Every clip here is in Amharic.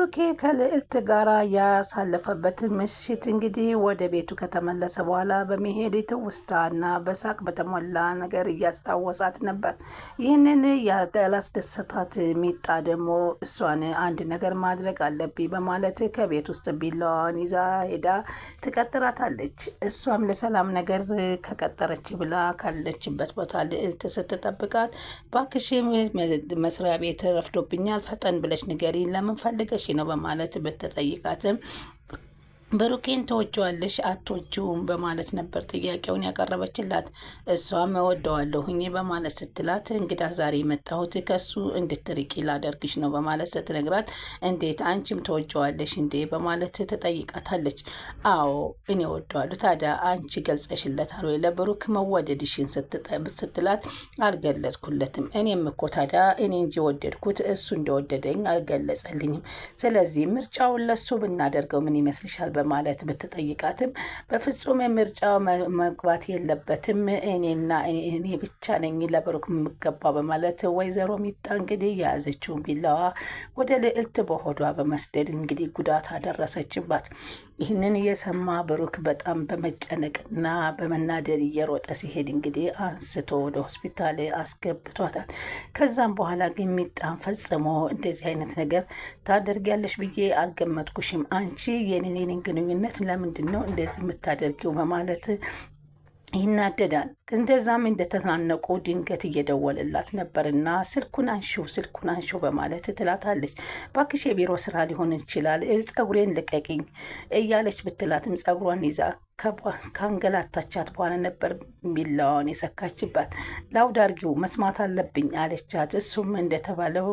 ብሩኬ ከልዕልት ጋራ ያሳለፈበትን ምሽት እንግዲህ ወደ ቤቱ ከተመለሰ በኋላ በመሄድ ትውስታና በሳቅ በተሞላ ነገር እያስታወሳት ነበር። ይህንን ያላስደሰታት ሚጣ ደግሞ እሷን አንድ ነገር ማድረግ አለብኝ በማለት ከቤት ውስጥ ቢላዋን ይዛ ሄዳ ትቀጥራታለች። እሷም ለሰላም ነገር ከቀጠረች ብላ ካለችበት ቦታ ልዕልት ስትጠብቃት ባክሽ መስሪያ ቤት ረፍዶብኛል፣ ፈጠን ብለሽ ንገሪ ለምን ፈልገሽ ነው በማለት ብትጠይቃትም ብሩኬን ተወጂዋለሽ አትወጂውም በማለት ነበር ጥያቄውን ያቀረበችላት። እሷም እወደዋለሁኝ በማለት ስትላት እንግዳ ዛሬ የመጣሁት ከሱ እንድትርቂ ላደርግሽ ነው በማለት ስትነግራት እንዴት አንቺም ተወጂዋለሽ እንዴ በማለት ትጠይቃታለች። አዎ እኔ እወደዋለሁ፣ ታዲያ አንቺ ገልጸሽለታል ወይ ለብሩክ መወደድሽን ስትላት አልገለጽኩለትም። እኔም እኮ ታዲያ እኔ እንጂ ወደድኩት እሱ እንደወደደኝ አልገለጸልኝም። ስለዚህ ምርጫውን ለሱ ብናደርገው ምን ይመስልሻል በማለት ብትጠይቃትም በፍጹም ምርጫው መግባት የለበትም እኔ ብቻ ነኝ ለብሩክ የምገባ በማለት ወይዘሮ ሚጣ እንግዲህ የያዘችውን ቢላዋ ወደ ልዕልት በሆዷ በመስደድ እንግዲህ ጉዳት አደረሰችባት። ይህንን እየሰማ ብሩክ በጣም በመጨነቅና በመናደድ እየሮጠ ሲሄድ እንግዲህ አንስቶ ወደ ሆስፒታል አስገብቷታል። ከዛም በኋላ ግን ሚጣን ፈጽሞ እንደዚህ አይነት ነገር ታደርጊያለሽ ብዬ አልገመትኩሽም፣ አንቺ የኔን ግንኙነት ለምንድን ነው እንደዚህ የምታደርጊው በማለት ይናደዳል። እንደዛም እንደተናነቁ ድንገት እየደወለላት ነበርና ስልኩን አንሺው በማለት ትላታለች። ባክሽ የቢሮ ስራ ሊሆን ይችላል፣ ጸጉሬን ልቀቂኝ እያለች ብትላትም ጸጉሯን ይዛ ከአንገላታቻት በኋላ ነበር ቢላዋን የሰካችባት። ላውድ አድርጊው መስማት አለብኝ አለቻት። እሱም እንደተባለው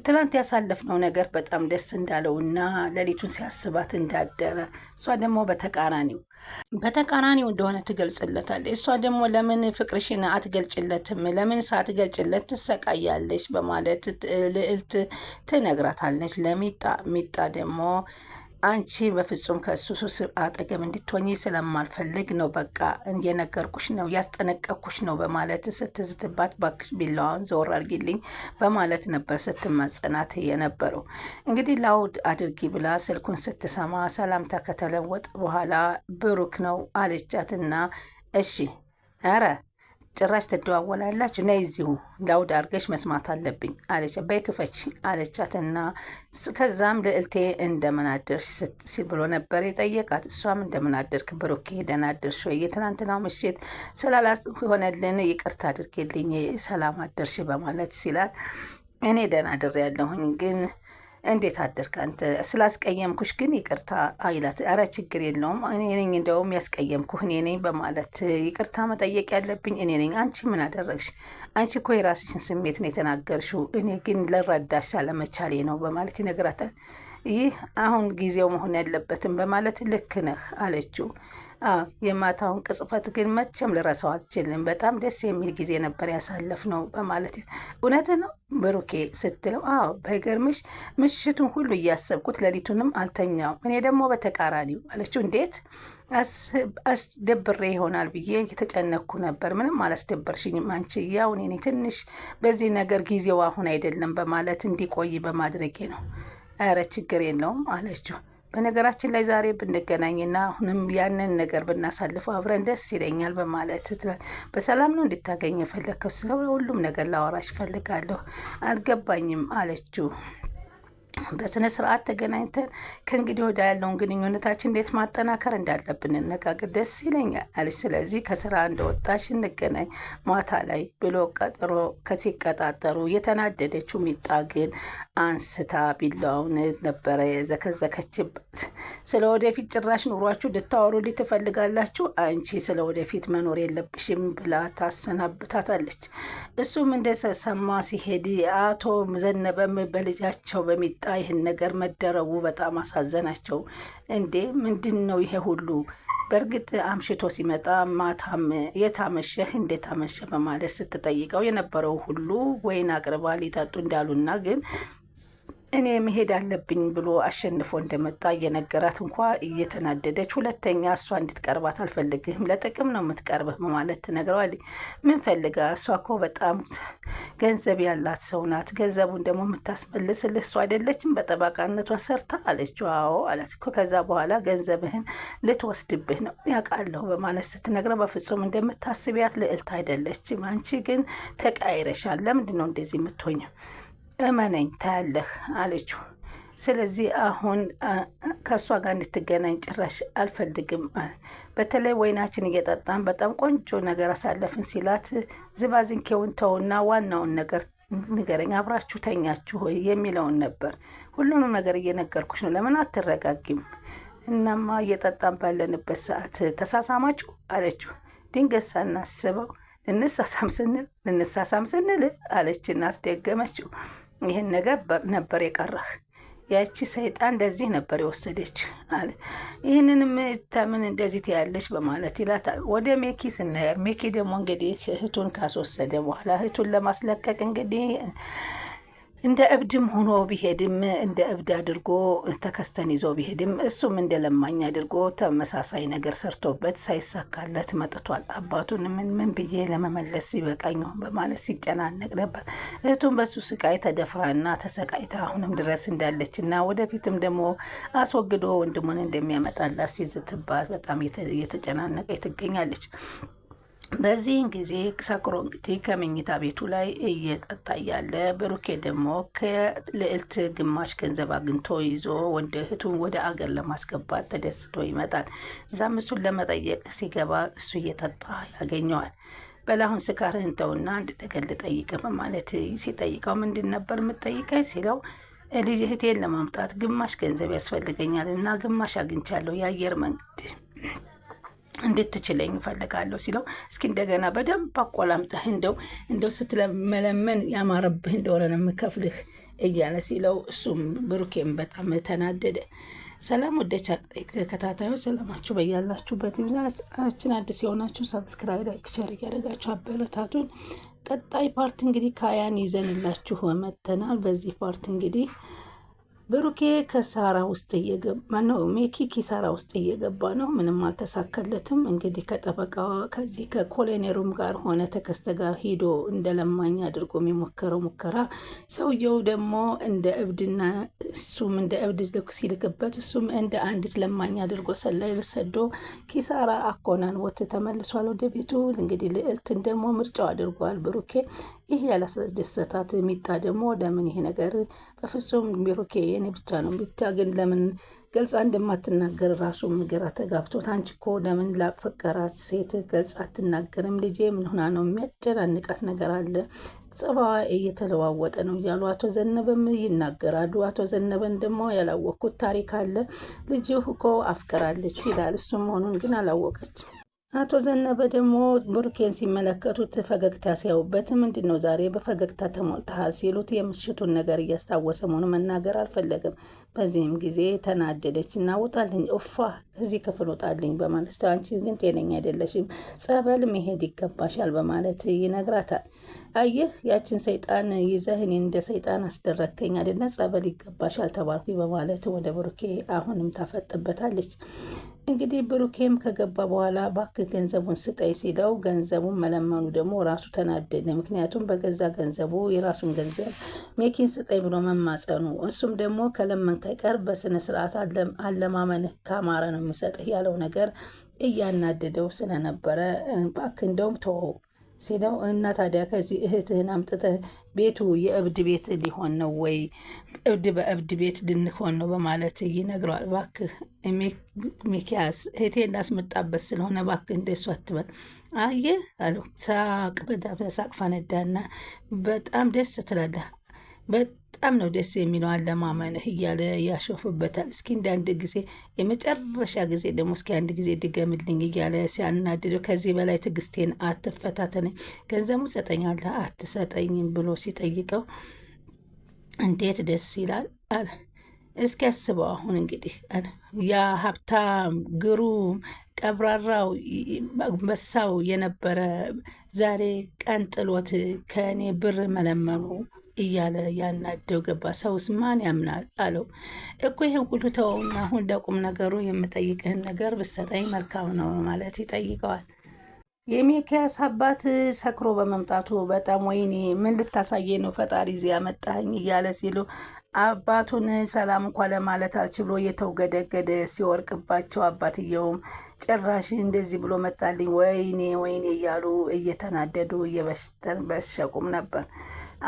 ትላንት ያሳለፍነው ነገር በጣም ደስ እንዳለውና ሌሊቱን ሲያስባት እንዳደረ እሷ ደግሞ በተቃራኒው እንደሆነ ትገልጽለታለች። እሷ ደግሞ ለምን ፍቅርሽን አትገልጭለትም? ለምን ሳትገልጭለት ትሰቃያለች? በማለት ልዕልት ትነግራታለች ሚጣ ደግሞ አንቺ በፍጹም ከእሱ ሱስ አጠገብ እንድትሆኚ ስለማልፈልግ ነው፣ በቃ እየነገርኩሽ ነው፣ ያስጠነቀቅኩሽ ነው በማለት ስትዝትባት ባክሽ ቢላዋን ዘወር አድርጊልኝ በማለት ነበር ስትማጸናት የነበረው። እንግዲህ ላውድ አድርጊ ብላ ስልኩን ስትሰማ ሰላምታ ከተለወጠ በኋላ ብሩክ ነው አለቻትና እሺ ኧረ ጭራሽ ትደዋወላላችሁ፣ ነይ እዚሁ ላውድ አድርገሽ መስማት አለብኝ አለች። በይ ክፈች አለቻትና ከዛም ልዕልቴ እንደምን አደርሽ ሲል ብሎ ነበር የጠየቃት። እሷም እንደምን አደርክ ብሩኬ ደህና አደርሽ ወይ? የትናንትናው ምሽት ስላልሆነልን ይቅርታ አድርጌልኝ ሰላም አደርሽ በማለት ሲላት እኔ ደህና አድሬያለሁኝ ግን እንዴት አደርክ አንተ? ስላስቀየምኩሽ ግን ይቅርታ አይላት። ኧረ ችግር የለውም እኔ ነኝ እንደውም ያስቀየምኩህ እኔ ነኝ በማለት ይቅርታ መጠየቅ ያለብኝ እኔ ነኝ። አንቺ ምን አደረግሽ? አንቺ እኮ የራስሽን ስሜት ነው የተናገርሽው፣ እኔ ግን ልረዳሽ አለመቻሌ ነው በማለት ይነግራታል። ይህ አሁን ጊዜው መሆን ያለበትም በማለት ልክ ነህ አለችው። የማታውን ቅጽበት ግን መቼም ልረሳው አልችልም፣ በጣም ደስ የሚል ጊዜ ነበር ያሳለፍነው በማለት እውነት ነው ብሩኬ ስትለው አዎ ባይገርምሽ ምሽቱን ሁሉ እያሰብኩት ሌሊቱንም አልተኛው፣ እኔ ደግሞ በተቃራኒው አለችው። እንዴት? አስደብሬ ይሆናል ብዬ የተጨነኩ ነበር፣ ምንም አላስደበርሽኝም አንቺ፣ ያው እኔ ትንሽ በዚህ ነገር ጊዜው አሁን አይደለም በማለት እንዲቆይ በማድረጌ ነው። ኧረ ችግር የለውም አለችው። በነገራችን ላይ ዛሬ ብንገናኝና አሁንም ያንን ነገር ብናሳልፈው አብረን ደስ ይለኛል በማለት በሰላም ነው እንድታገኝ የፈለግከው? ስለ ሁሉም ነገር ላወራሽ እፈልጋለሁ። አልገባኝም አለችው። በስነ ስርዓት ተገናኝተን ከእንግዲህ ወደ ያለውን ግንኙነታችን እንዴት ማጠናከር እንዳለብን እንነጋገር፣ ደስ ይለኛል አለች። ስለዚህ ከስራ እንደወጣሽ እንገናኝ ማታ ላይ ብሎ ቀጠሮ ሲቀጣጠሩ የተናደደችው ሚጣ ግን አንስታ ቢላውን ነበረ የዘከዘከችበት። ስለ ወደፊት ጭራሽ ኑሯችሁ ልታወሩልኝ ትፈልጋላችሁ? አንቺ ስለ ወደፊት መኖር የለብሽም ብላ ታሰናብታታለች። እሱም እንደሰማ ሲሄድ አቶ ዘነበም በልጃቸው በሚጣ ይህን ነገር መደረጉ በጣም አሳዘናቸው። እንዴ ምንድን ነው ይሄ ሁሉ? በእርግጥ አምሽቶ ሲመጣ ማታም የታመሸህ እንዴት አመሸ በማለት ስትጠይቀው የነበረው ሁሉ ወይን አቅርባ ሊጠጡ እንዳሉና ግን እኔ መሄድ አለብኝ ብሎ አሸንፎ እንደመጣ እየነገራት እንኳ እየተናደደች ሁለተኛ እሷ እንድትቀርባት አልፈልግህም፣ ለጥቅም ነው የምትቀርብህ በማለት ትነግረዋለች። ምን ፈልጋ? እሷ እኮ በጣም ገንዘብ ያላት ሰው ናት። ገንዘቡን ደግሞ የምታስመልስልህ እሷ አይደለችም በጠባቃነቷ ሰርታ አለችው። አዎ አላት። ከዛ በኋላ ገንዘብህን ልትወስድብህ ነው ያውቃለሁ በማለት ስትነግረው በፍጹም እንደምታስቢያት ልዕልት አይደለችም። አንቺ ግን ተቃይረሻል። ለምንድን ነው እንደዚህ የምትሆኘው? እመነኝ ታያለህ አለችው። ስለዚህ አሁን ከእሷ ጋር እንድትገናኝ ጭራሽ አልፈልግም። በተለይ ወይናችን እየጠጣን በጣም ቆንጆ ነገር አሳለፍን ሲላት ዝባዝንኬውን ተውና ዋናውን ነገር ንገረኝ፣ አብራችሁ ተኛችሁ ሆይ የሚለውን ነበር። ሁሉንም ነገር እየነገርኩሽ ነው፣ ለምን አትረጋጊም? እናማ እየጠጣን ባለንበት ሰዓት ተሳሳማችሁ አለችው። ድንገት ሳናስበው ልንሳሳም ስንል አለችና አስደገመችው። ይህን ነገር ነበር የቀረህ፣ ያቺ ሰይጣን እንደዚህ ነበር የወሰደች አለ። ይህንንም ተምን እንደዚህ ትያለች በማለት ይላታል። ወደ ሜኪ ስናያል፣ ሜኪ ደግሞ እንግዲህ እህቱን ካስወሰደ በኋላ እህቱን ለማስለቀቅ እንግዲህ እንደ እብድም ሆኖ ቢሄድም እንደ እብድ አድርጎ ተከስተን ይዞ ቢሄድም እሱም እንደ ለማኝ አድርጎ ተመሳሳይ ነገር ሰርቶበት ሳይሳካለት መጥቷል። አባቱን ምን ብዬ ለመመለስ ሲበቃኝ በማለት ሲጨናነቅ ነበር። እህቱም በሱ ስቃይ ተደፍራና ተሰቃይታ አሁንም ድረስ እንዳለች እና ወደፊትም ደግሞ አስወግዶ ወንድሙን እንደሚያመጣላት ሲዝትባት በጣም እየተጨናነቀ ትገኛለች። በዚህን ጊዜ ሰክሮ እንግዲህ ከመኝታ ቤቱ ላይ እየጠጣ እያለ ብሩኬ ደግሞ ከልዕልት ግማሽ ገንዘብ አግኝቶ ይዞ ወደ እህቱን ወደ አገር ለማስገባት ተደስቶ ይመጣል። እዛም እሱን ለመጠየቅ ሲገባ እሱ እየጠጣ ያገኘዋል። በላሁን ስካርህን ተውና አንድ ነገር ልጠይቅህ በማለት ሲጠይቀው ምንድን ነበር የምትጠይቀኝ ሲለው ልጅ እህቴን ለማምጣት ግማሽ ገንዘብ ያስፈልገኛል እና ግማሽ አግኝቻለሁ የአየር መንገድ እንድትችለኝ እፈልጋለሁ ሲለው እስኪ እንደገና በደንብ አቆላምጠህ እንደው ስትለመለመን ያማረብህ እንደሆነ ነው የምከፍልህ እያለ ሲለው እሱም ብሩኬም በጣም ተናደደ። ሰላም ወደ ተከታታዮች ሰላማችሁ በያላችሁበት ይብዛችን። አዲስ የሆናችሁ ሰብስክራይብ፣ ላይክ፣ ሸር እያደረጋችሁ አበረታቱን። ቀጣይ ፓርት እንግዲህ ካያን ይዘንላችሁ መጥተናል። በዚህ ፓርት እንግዲህ ብሩኬ ከሳራ ውስጥ እየገባ ነው። ሜኪ ኪሳራ ውስጥ እየገባ ነው። ምንም አልተሳካለትም። እንግዲህ ከጠበቃ ከዚህ ከኮሎኔሩም ጋር ሆነ ተከስተ ጋር ሂዶ እንደ ለማኝ አድርጎ የሚሞከረው ሙከራ ሰውየው ደግሞ እንደ እብድና እሱም እንደ እብድ ሲልክበት እሱም እንደ አንዲት ለማኝ አድርጎ ሰላይ ሰዶ ኪሳራ አኮናን ወት ተመልሷል ወደ ቤቱ። እንግዲህ ልዕልትን ደግሞ ምርጫው አድርጓል ብሩኬ። ይህ ያላስደሰታት ሚጣ ደግሞ ለምን ይሄ ነገር በፍጹም ብሩኬ የኔ ብቻ ነው ብቻ ግን ለምን ገልጻ እንደማትናገር ራሱ ግራ ተጋብቶት፣ አንቺ እኮ ለምን ላፈቀራት ሴት ገልጻ አትናገርም? ልጄ ምን ሆና ነው? የሚያጨናንቃት ነገር አለ፣ ጸባዋ እየተለዋወጠ ነው እያሉ አቶ ዘነበም ይናገራሉ። አቶ ዘነበን ደግሞ ያላወቅኩት ታሪክ አለ፣ ልጅ እኮ አፍቅራለች ይላል። እሱም መሆኑን ግን አላወቀችም። አቶ ዘነበ ደግሞ ብሩኬን ሲመለከቱት ፈገግታ ሲያዩበት ምንድን ነው ዛሬ በፈገግታ ተሞልተሃል ሲሉት የምሽቱን ነገር እያስታወሰ መሆኑ መናገር አልፈለግም። በዚህም ጊዜ ተናደደች እና ውጣልኝ፣ እፏ ከዚህ ክፍል ውጣልኝ በማለት አንቺ ግን ጤነኛ አይደለሽም፣ ጸበል መሄድ ይገባሻል በማለት ይነግራታል። አየህ ያችን ሰይጣን ይዘህ እኔን እንደ ሰይጣን አስደረከኝ አይደለ? ጸበል ይገባሻል ተባልኩኝ በማለት ወደ ብሩኬ አሁንም ታፈጥበታለች። እንግዲህ ብሩኬም ከገባ በኋላ እባክህ ገንዘቡን ስጠይ ሲለው ገንዘቡን መለመኑ ደግሞ ራሱ ተናደደ። ምክንያቱም በገዛ ገንዘቡ የራሱን ገንዘብ ሜኪን ስጠይ ብሎ መማጸኑ፣ እሱም ደግሞ ከለመንክ አይቀር በስነ ስርዓት አለማመንህ ካማረ ነው የሚሰጥህ ያለው ነገር እያናደደው ስለነበረ እባክህ እንደውም ተወው ሲለው እና ታዲያ ከዚህ እህትህን አምጥተህ ቤቱ የእብድ ቤት ሊሆን ነው ወይ? እብድ በእብድ ቤት ልንሆን ነው በማለት ይነግረዋል። እባክህ ሚኪያስ እህቴ እንዳስመጣበት ስለሆነ እባክህ እንደሱ አትበል። አየህ አለው። ሳቅ በሳቅ ፈነዳና በጣም ደስ ትላለህ፣ በጣም ነው ደስ የሚለው አለማመንህ እያለ ያሾፍበታል። እስኪ እንደ አንድ ጊዜ የመጨረሻ ጊዜ ደግሞ እስኪ አንድ ጊዜ ድገምልኝ እያለ ሲያናድደው ከዚህ በላይ ትዕግስቴን አትፈታተነኝ፣ ገንዘቡ ሰጠኛለህ አትሰጠኝም ብሎ ሲጠይቀው እንዴት ደስ ይላል አለ። እስኪ ያስበው አሁን እንግዲህ ያ ሀብታም ግሩም ቀብራራው በሳው የነበረ ዛሬ ቀን ጥሎት ከእኔ ብር መለመኑ እያለ ያናደው ገባ። ሰውስ ማን ያምናል አለው። እኮ ይህን ሁሉ ተወውና አሁን ለቁም ነገሩ የምጠይቅህን ነገር ብሰጠኝ መልካም ነው ማለት ይጠይቀዋል። የሚኪያስ አባት ሰክሮ በመምጣቱ በጣም ወይኔ ምን ልታሳየ ነው ፈጣሪ እዚህ ያመጣኝ እያለ ሲሉ አባቱን ሰላም እንኳ ለማለት አልችሎ እየተውገደገደ ሲወርቅባቸው አባትየውም ጭራሽ እንደዚህ ብሎ መጣልኝ ወይኔ ወይኔ እያሉ እየተናደዱ እየበሸቁም ነበር።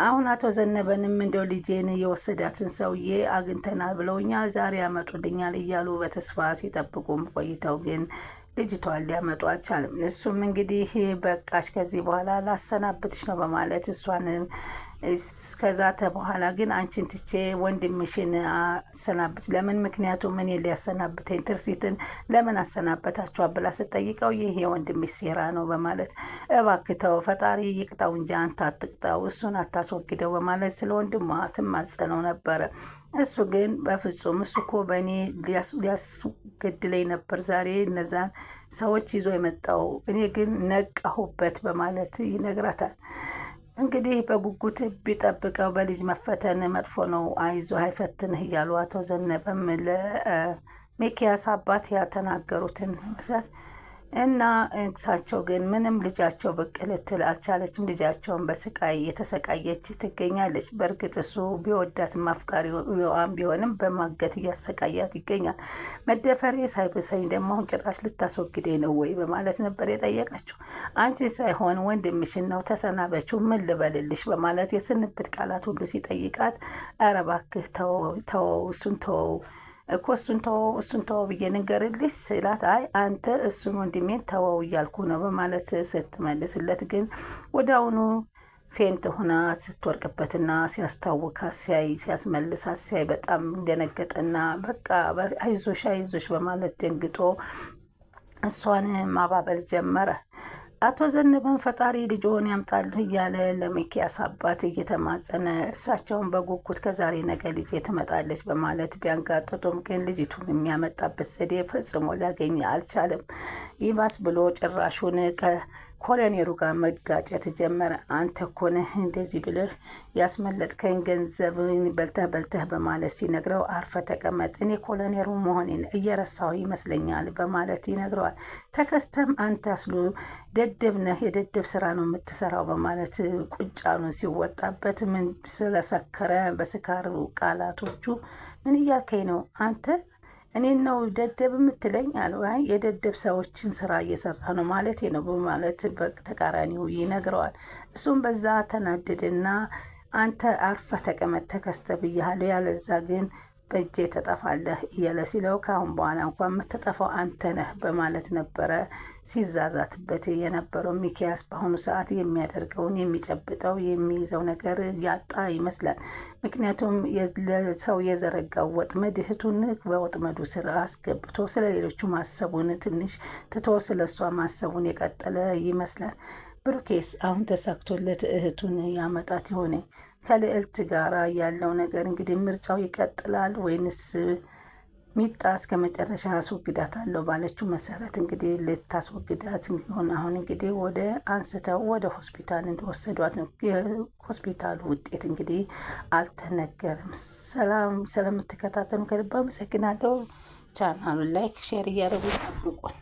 አሁን አቶ ዘነበንም እንደው ልጄን የወሰዳትን ሰውዬ አግኝተናል ብለውኛል፣ ዛሬ ያመጡልኛል እያሉ በተስፋ ሲጠብቁም ቆይተው ግን ልጅቷን ሊያመጡ አልቻለም። እሱም እንግዲህ በቃሽ ከዚህ በኋላ ላሰናብትሽ ነው በማለት እሷን እስከዛተ በኋላ ግን አንቺን ትቼ ወንድምሽን አሰናብት ለምን? ምክንያቱም እኔ ሊያሰናብተኝ ትርሲትን ለምን አሰናበታችኋ ብላ ስጠይቀው ይህ የወንድምሽ ሴራ ነው በማለት እባክተው ፈጣሪ ይቅጣው እንጂ አንተ አትቅጣው፣ እሱን አታስወግደው በማለት ስለ ወንድሟ ትማጸነው ነበረ። እሱ ግን በፍጹም እሱ እኮ በእኔ ሊያስገድለኝ ነበር ዛሬ እነዛን ሰዎች ይዞ የመጣው እኔ ግን ነቃሁበት በማለት ይነግራታል። እንግዲህ በጉጉት ቢጠብቀው በልጅ መፈተን መጥፎ ነው፣ አይዞ አይፈትንህ እያሉ አቶ ዘነበም ለሚኪያስ አባት ያተናገሩትን መሰረት እና እሳቸው ግን ምንም ልጃቸው ብቅ ልትል አልቻለችም። ልጃቸውን በስቃይ የተሰቃየች ትገኛለች። በእርግጥ እሱ ቢወዳትም አፍቃሪዋም ቢሆንም በማገት እያሰቃያት ይገኛል። መደፈሬ ሳይብሰኝ ደግሞ አሁን ጭራሽ ልታስወግዴ ነው ወይ በማለት ነበር የጠየቀችው። አንቺ ሳይሆን ወንድምሽን ነው ተሰናበችው፣ ምን ልበልልሽ በማለት የስንብት ቃላት ሁሉ ሲጠይቃት ኧረ እባክህ ተወው እሱን ተወው እኮ እሱን ተወው ብዬ ንገርልሽ ስላት አይ አንተ እሱን ወንድሜን ተወው እያልኩ ነው በማለት ስትመልስለት ግን ወደ አሁኑ ፌንት ሆና ስትወርቅበትና ሲያስታውካት ሲያስመልሳት ሲያይ በጣም ደነገጠና በቃ አይዞሽ በማለት ደንግጦ እሷን ማባበል ጀመረ። አቶ ዘነበን ፈጣሪ ልጅዎን ያምጣልህ እያለ ለሚኪያስ አባት እየተማጸነ እሳቸውን በጉጉት ከዛሬ ነገ ልጄ ትመጣለች በማለት ቢያንጋጥጡም ግን ልጅቱን የሚያመጣበት ዘዴ ፈጽሞ ሊያገኝ አልቻለም። ይባስ ብሎ ጭራሹን ኮሎኔሉ ጋር መጋጨት ጀመረ። አንተ እኮ ነህ እንደዚህ ብለህ ያስመለጥከኝ ገንዘብ በልተህ በማለት ሲነግረው አርፈ ተቀመጥ፣ እኔ ኮሎኔሉ መሆኔን እየረሳሁ ይመስለኛል በማለት ይነግረዋል። ተከስተም አንተ አስሉ ደደብ ነህ፣ የደደብ ስራ ነው የምትሰራው በማለት ቁንጫኑን ሲወጣበት ምን ስለሰከረ በስካር ቃላቶቹ ምን እያልከኝ ነው አንተ እኔን ነው ደደብ የምትለኝ አለው። አይ የደደብ ሰዎችን ስራ እየሰራ ነው ማለት ነው በማለት በተቃራኒው ይነግረዋል። እሱም በዛ ተናደደና አንተ አርፈ ተቀመጥ ተከስተ ብያለሁ፣ ያለዛ ግን በእጄ ተጠፋለህ እያለ ሲለው ከአሁን በኋላ እንኳን የምትጠፋው አንተ ነህ በማለት ነበረ ሲዛዛትበት የነበረው። ሚኪያስ በአሁኑ ሰዓት የሚያደርገውን የሚጨብጠው የሚይዘው ነገር ያጣ ይመስላል። ምክንያቱም ለሰው የዘረጋው ወጥመድ እህቱን በወጥመዱ ስር አስገብቶ ስለ ሌሎቹ ማሰቡን ትንሽ ትቶ ስለ እሷ ማሰቡን የቀጠለ ይመስላል። ብሩኬስ አሁን ተሳክቶለት እህቱን ያመጣት የሆነ ከልዕልት ጋር ያለው ነገር እንግዲህ ምርጫው ይቀጥላል ወይንስ ሚጣ እስከ መጨረሻ አስወግዳታለሁ ባለችው መሰረት እንግዲህ ልታስወግዳት ሆነ። አሁን እንግዲህ ወደ አንስተው ወደ ሆስፒታል እንደወሰዷት ነው። የሆስፒታሉ ውጤት እንግዲህ አልተነገረም። ሰላም ስለምትከታተሉ ከልብ አመሰግናለሁ። ቻናሉን ላይክ ሼር እያደረጉ ጠብቁን።